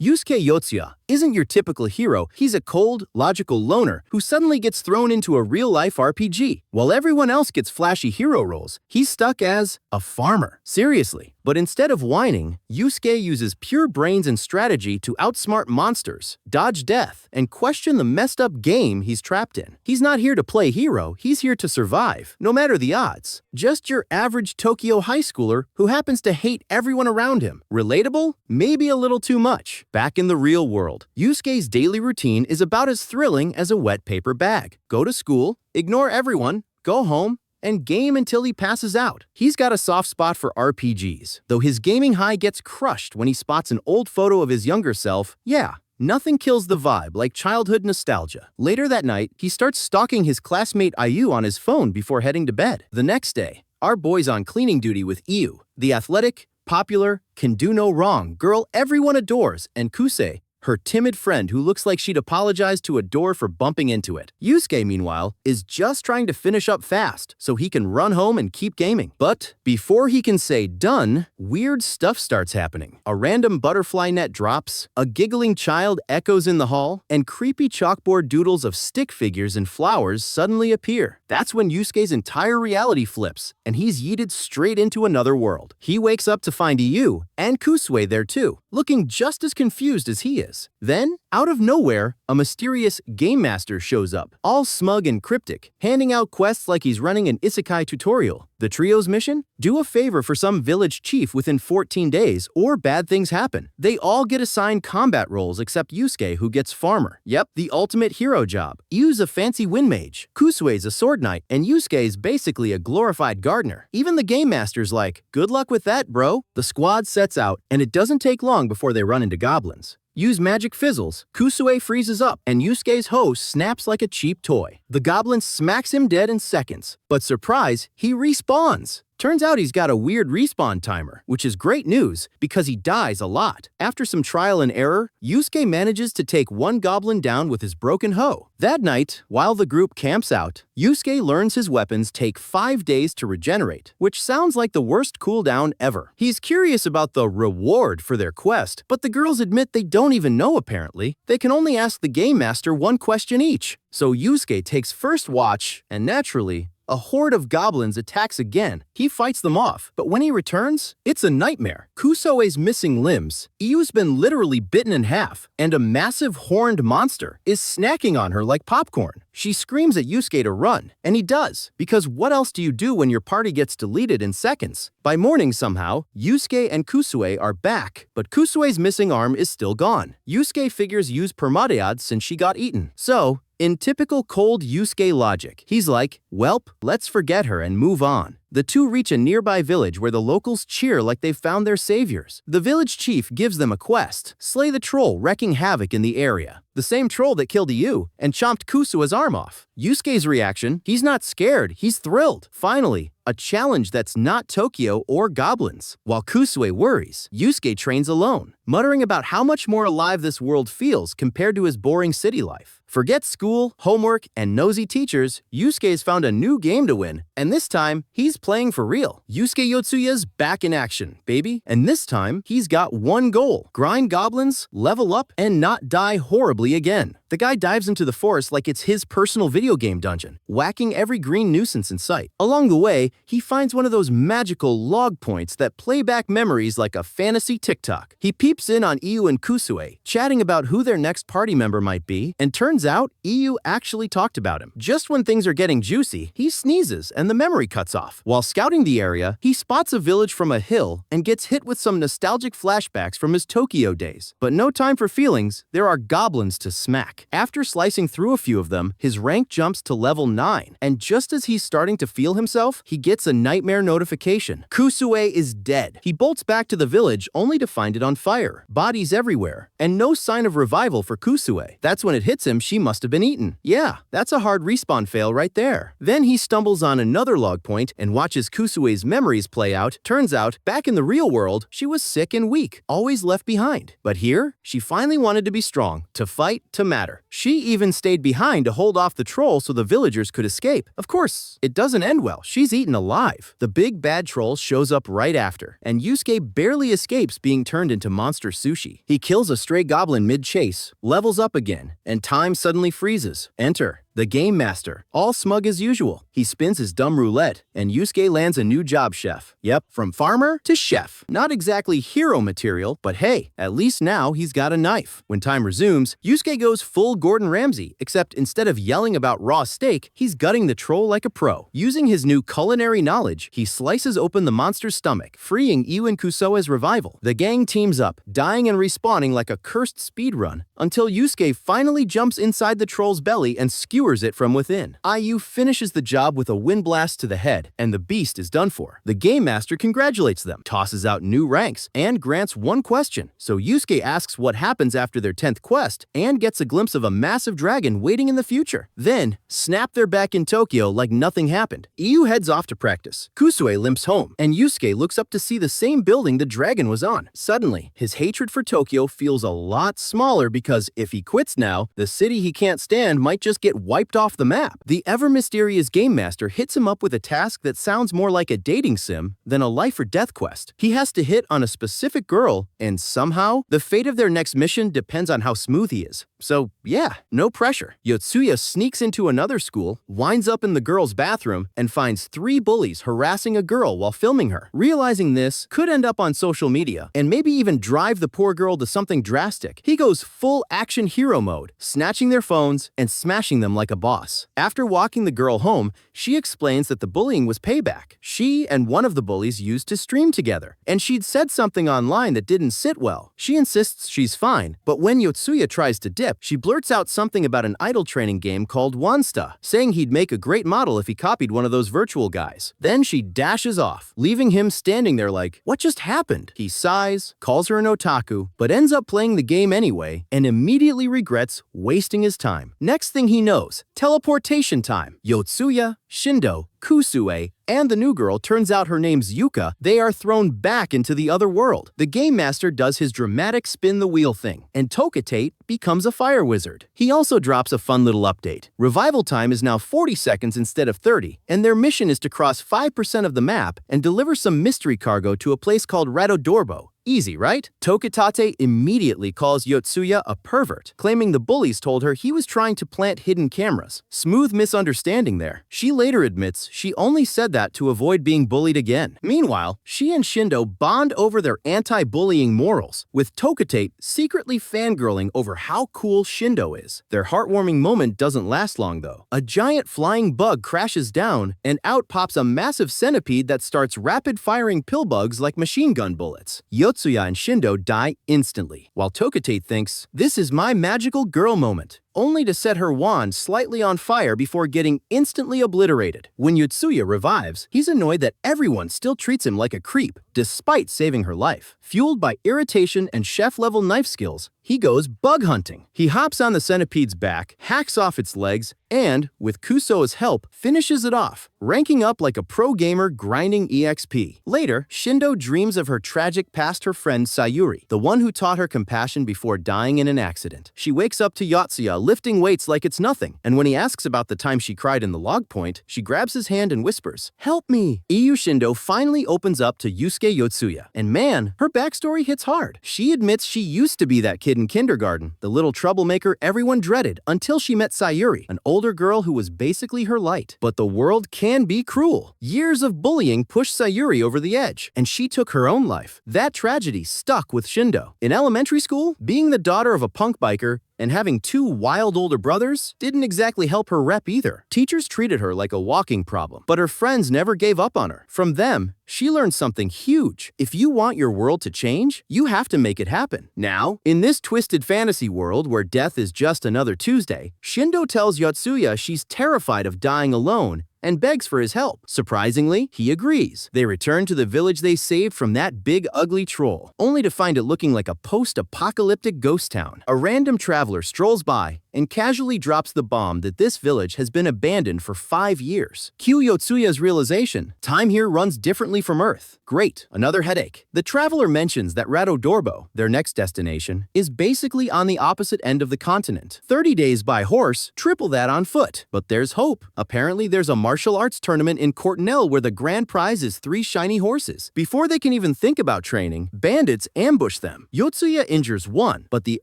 Yuusuke Yotsuya isn't your typical hero. He's a cold, logical loner who suddenly gets thrown into a real-life RPG. While everyone else gets flashy hero roles, he's stuck as a farmer. Seriously. But instead of whining, Yusuke uses pure brains and strategy to outsmart monsters, dodge death, and question the messed up game he's trapped in. He's not here to play hero, he's here to survive, no matter the odds. Just your average Tokyo high schooler who happens to hate everyone around him. Relatable? Maybe a little too much. Back in the real world, Yusuke's daily routine is about as thrilling as a wet paper bag. Go to school, ignore everyone, go home, and game until he passes out. He's got a soft spot for RPGs, though his gaming high gets crushed when he spots an old photo of his younger self. Yeah, nothing kills the vibe like childhood nostalgia. Later that night, he starts stalking his classmate Ayu on his phone before heading to bed. The next day, our boy's on cleaning duty with Ayu, the athletic, popular, can do no wrong girl everyone adores, and Kusue, her timid friend who looks like she'd apologize to a door for bumping into it. Yusuke, meanwhile, is just trying to finish up fast so he can run home and keep gaming. But before he can say done, weird stuff starts happening. A random butterfly net drops, a giggling child echoes in the hall, and creepy chalkboard doodles of stick figures and flowers suddenly appear. That's when Yusuke's entire reality flips, and he's yeeted straight into another world. He wakes up to find Ayu and Kusue there too, looking just as confused as he is. Then, out of nowhere, a mysterious game master shows up, all smug and cryptic, handing out quests like he's running an isekai tutorial. The trio's mission? Do a favor for some village chief within 14 days, or bad things happen. They all get assigned combat roles except Yusuke, who gets farmer. Yep, the ultimate hero job. Yu's a fancy wind mage, Kusue's a sword knight, and Yusuke's basically a glorified gardener. Even the game master's like, good luck with that, bro. The squad sets out, and it doesn't take long before they run into goblins. Yu's magic fizzles, Kusue freezes up, and Yusuke's hoe snaps like a cheap toy. The goblin smacks him dead in seconds, but surprise, he respawns. Turns out he's got a weird respawn timer, which is great news because he dies a lot. After some trial and error, Yusuke manages to take one goblin down with his broken hoe. That night, while the group camps out, Yusuke learns his weapons take 5 days to regenerate, which sounds like the worst cooldown ever. He's curious about the reward for their quest, but the girls admit they don't even know apparently. They can only ask the game master one question each. So Yusuke takes first watch, and naturally, a horde of goblins attacks again. He fights them off, but when he returns, it's a nightmare. Kusue's missing limbs, Iyu's been literally bitten in half, and a massive horned monster is snacking on her like popcorn. She screams at Yusuke to run, and he does, because what else do you do when your party gets deleted in seconds? By morning somehow, Yusuke and Kusue are back, but Kusue's missing arm is still gone. Yusuke figures Yu's permadead since she got eaten. So, in typical cold Yusuke logic, he's like, welp, let's forget her and move on. The two reach a nearby village where the locals cheer like they've found their saviors. The village chief gives them a quest, slay the troll wreaking havoc in the area. The same troll that killed Ayu and chomped Kusue's arm off. Yusuke's reaction? He's not scared, he's thrilled. Finally, a challenge that's not Tokyo or goblins. While Kusue worries, Yusuke trains alone, muttering about how much more alive this world feels compared to his boring city life. Forget school, homework, and nosy teachers, Yusuke's found a new game to win, and this time, he's playing for real. Yuusuke Yotsuya's back in action, baby. And this time, he's got one goal: grind goblins, level up, and not die horribly again. The guy dives into the forest like it's his personal video game dungeon, whacking every green nuisance in sight. Along the way, he finds one of those magical log points that play back memories like a fantasy TikTok. He peeps in on Ayu and Kusue, chatting about who their next party member might be, and turns out Ayu actually talked about him. Just when things are getting juicy, he sneezes and the memory cuts off. While scouting the area, he spots a village from a hill and gets hit with some nostalgic flashbacks from his Tokyo days. But no time for feelings, there are goblins to smack. After slicing through a few of them, his rank jumps to level 9, and just as he's starting to feel himself, he gets a nightmare notification. Kusue is dead. He bolts back to the village only to find it on fire, bodies everywhere, and no sign of revival for Kusue. That's when it hits him she must have been eaten. Yeah, that's a hard respawn fail right there. Then he stumbles on another log point and watches Kusue's memories play out. Turns out, back in the real world, she was sick and weak, always left behind. But here, she finally wanted to be strong, to fight, to matter. matter. She even stayed behind to hold off the troll so the villagers could escape. Of course, it doesn't end well. She's eaten alive. The big bad troll shows up right after, and Yusuke barely escapes being turned into monster sushi. He kills a stray goblin mid-chase, levels up again, and time suddenly freezes. Enter the Game Master, all smug as usual. He spins his dumb roulette, and Yusuke lands a new job chef. Yep, from farmer to chef. Not exactly hero material, but hey, at least now he's got a knife. When time resumes, Yusuke goes full Gordon Ramsay, except instead of yelling about raw steak, he's gutting the troll like a pro. Using his new culinary knowledge, he slices open the monster's stomach, freeing Yu and Kusue's revival. The gang teams up, dying and respawning like a cursed speedrun, until Yusuke finally jumps inside the troll's belly and skewers it from within. IU finishes the job with a wind blast to the head, and the beast is done for. The Game Master congratulates them, tosses out new ranks, and grants one question. So Yusuke asks what happens after their 10th quest, and gets a glimpse of a massive dragon waiting in the future. Then, snap, they're back in Tokyo like nothing happened. Iu heads off to practice. Kusue limps home, and Yusuke looks up to see the same building the dragon was on. Suddenly, his hatred for Tokyo feels a lot smaller because if he quits now, the city he can't stand might just get wiped off the map. The ever-mysterious Game Master hits him up with a task that sounds more like a dating sim than a life-or-death quest. He has to hit on a specific girl, and somehow, the fate of their next mission depends on how smooth he is. So, yeah, no pressure. Yotsuya sneaks into another school, winds up in the girl's bathroom, and finds 3 bullies harassing a girl while filming her. Realizing this could end up on social media, and maybe even drive the poor girl to something drastic, he goes full action hero mode, snatching their phones and smashing them like a boss. After walking the girl home, she explains that the bullying was payback. She and one of the bullies used to stream together, and she'd said something online that didn't sit well. She insists she's fine, but when Yotsuya tries to dip, she blurts out something about an idol training game called Wansta, saying he'd make a great model if he copied one of those virtual guys. Then she dashes off, leaving him standing there like, what just happened? He sighs, calls her an otaku, but ends up playing the game anyway, and immediately regrets wasting his time. Next thing he knows, teleportation time. Yotsuya, Shindo, Kusue, and the new girl, turns out her name's Yuka, they are thrown back into the other world. The Game Master does his dramatic spin the wheel thing, and Tokitate becomes a fire wizard. He also drops a fun little update. Revival time is now 40 seconds instead of 30, and their mission is to cross 5% of the map and deliver some mystery cargo to a place called Radodorbo. Easy, right? Tokitate immediately calls Yotsuya a pervert, claiming the bullies told her he was trying to plant hidden cameras. Smooth misunderstanding there. She later admits she only said that to avoid being bullied again. Meanwhile, she and Shindo bond over their anti-bullying morals, with Tokitate secretly fangirling over how cool Shindo is. Their heartwarming moment doesn't last long though. A giant flying bug crashes down, and out pops a massive centipede that starts rapid-firing pill bugs like machine gun bullets. Yotsuya and Shindo die instantly, while Tokitate thinks, this is my magical girl moment, only to set her wand slightly on fire before getting instantly obliterated. When Yotsuya revives, he's annoyed that everyone still treats him like a creep, despite saving her life. Fueled by irritation and chef-level knife skills, he goes bug hunting. He hops on the centipede's back, hacks off its legs, and, with Kusue's help, finishes it off, ranking up like a pro gamer grinding EXP. Later, Shindo dreams of her tragic past her friend Sayuri, the one who taught her compassion before dying in an accident. She wakes up to Yotsuya lifting weights like it's nothing, and when he asks about the time she cried in the log point, she grabs his hand and whispers, "Help me!" Iu Shindo finally opens up to Yusuke Yotsuya, and man, her backstory hits hard. She admits she used to be that kid in kindergarten, the little troublemaker everyone dreaded, until she met Sayuri, an older girl who was basically her light. But the world can be cruel. Years of bullying pushed Sayuri over the edge, and she took her own life. That tragedy stuck with Shindo. In elementary school, being the daughter of a punk biker and having 2 wild older brothers didn't exactly help her rep either. Teachers treated her like a walking problem, but her friends never gave up on her. From them, she learned something huge. If you want your world to change, you have to make it happen. Now, in this twisted fantasy world where death is just another Tuesday, Shindo tells Yotsuya she's terrified of dying alone and begs for his help. Surprisingly, he agrees. They return to the village they saved from that big ugly troll, only to find it looking like a post-apocalyptic ghost town. A random traveler strolls by and casually drops the bomb that this village has been abandoned for 5 years. Cue Yotsuya's realization, time here runs differently from Earth. Great, another headache. The traveler mentions that Radodorbo, their next destination, is basically on the opposite end of the continent. 30 days by horse, triple that on foot. But there's hope. Apparently there's a martial arts tournament in Courtenay where the grand prize is 3 shiny horses. Before they can even think about training, bandits ambush them. Yotsuya injures one, but the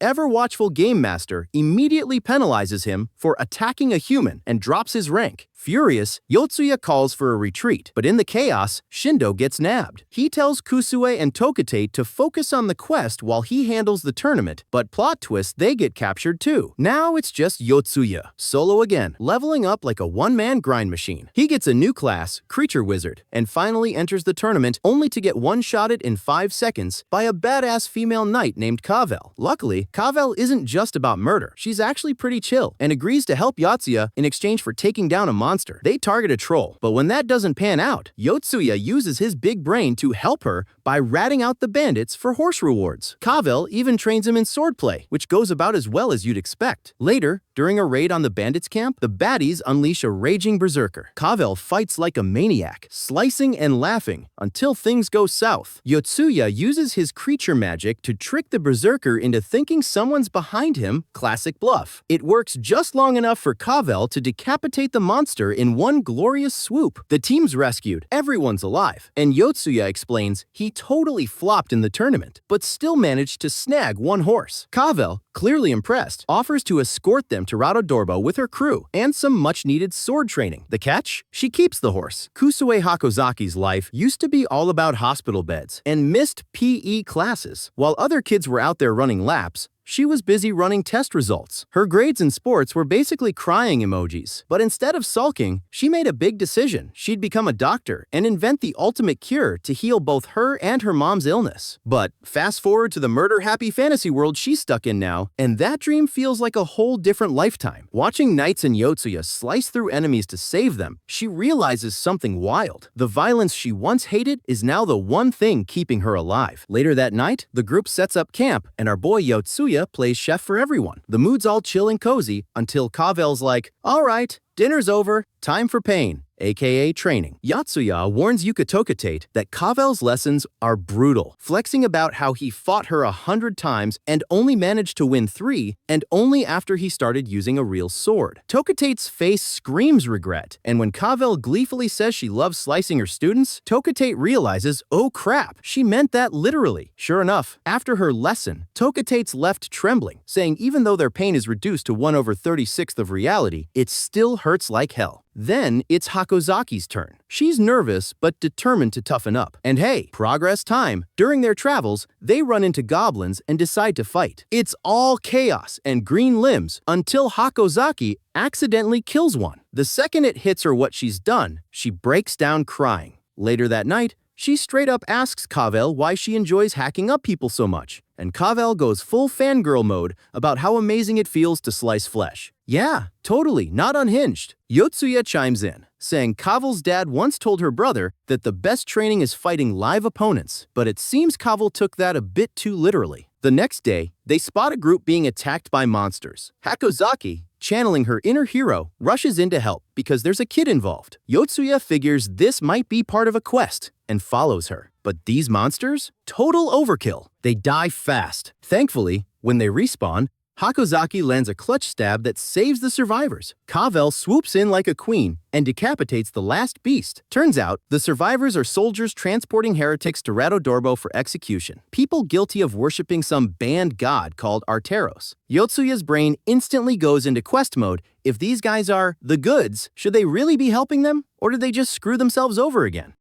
ever-watchful game master immediately penalizes him for attacking a human and drops his rank. Furious, Yotsuya calls for a retreat, but in the chaos, Shindo gets nabbed. He tells Kusue and Tokitate to focus on the quest while he handles the tournament, but plot twist, they get captured too. Now it's just Yotsuya, solo again, leveling up like a one-man grind machine. He gets a new class, Creature Wizard, and finally enters the tournament only to get one-shotted in 5 seconds by a badass female knight named Kavel. Luckily, Kavel isn't just about murder. She's actually pretty chill and agrees to help Yotsuya in exchange for taking down a monster. They target a troll, but when that doesn't pan out, Yotsuya uses his big brain to help her by ratting out the bandits for horse rewards. Kavel even trains him in swordplay, which goes about as well as you'd expect. Later, during a raid on the bandits' camp, the baddies unleash a raging berserker. Kavel fights like a maniac, slicing and laughing until things go south. Yotsuya uses his creature magic to trick the berserker into thinking someone's behind him, classic bluff. It works just long enough for Kavel to decapitate the monster in one glorious swoop. The team's rescued, everyone's alive, and Yotsuya explains he totally flopped in the tournament, but still managed to snag one horse. Kavel, clearly impressed, offers to escort them to Radodorbo with her crew and some much-needed sword training. The catch? She keeps the horse. Kusue Hakozaki's life used to be all about hospital beds and missed PE classes. While other kids were out there running laps, she was busy running test results. Her grades in sports were basically crying emojis. But instead of sulking, she made a big decision. She'd become a doctor and invent the ultimate cure to heal both her and her mom's illness. But fast forward to the murder-happy fantasy world she's stuck in now, and that dream feels like a whole different lifetime. Watching knights and Yotsuya slice through enemies to save them, she realizes something wild. The violence she once hated is now the one thing keeping her alive. Later that night, the group sets up camp, and our boy Yotsuya plays chef for everyone. The mood's all chill and cozy until Kavel's like, "All right, dinner's over, time for pain," aka training. Yotsuya warns Yuka Yukitate that Kavel's lessons are brutal, flexing about how he fought her 100 times and only managed to win 3, and only after he started using a real sword. Tokitate's face screams regret, and when Kavel gleefully says she loves slicing her students, Tokitate realizes, oh crap, she meant that literally. Sure enough, after her lesson, Tokitate's left trembling, saying even though their pain is reduced to 1/36 of reality, it still hurts like hell. Then it's Hakozaki's turn. She's nervous but determined to toughen up. And hey, progress time. During their travels, they run into goblins and decide to fight. It's all chaos and green limbs until Hakozaki accidentally kills one. The second it hits her what she's done, she breaks down crying. Later that night, she straight up asks Kavel why she enjoys hacking up people so much. And Kavel goes full fangirl mode about how amazing it feels to slice flesh. Yeah, totally, not unhinged. Yotsuya chimes in, saying Kavel's dad once told her brother that the best training is fighting live opponents, but it seems Kavel took that a bit too literally. The next day, they spot a group being attacked by monsters. Hakozaki, channeling her inner hero, rushes in to help because there's a kid involved. Yotsuya figures this might be part of a quest and follows her. But these monsters? Total overkill. They die fast. Thankfully, when they respawn, Hakozaki lands a clutch stab that saves the survivors. Kavel swoops in like a queen and decapitates the last beast. Turns out, the survivors are soldiers transporting heretics to Radodorbo for execution. People guilty of worshipping some banned god called Arteros. Yotsuya's brain instantly goes into quest mode. If these guys are the goods, should they really be helping them? Or did they just screw themselves over again?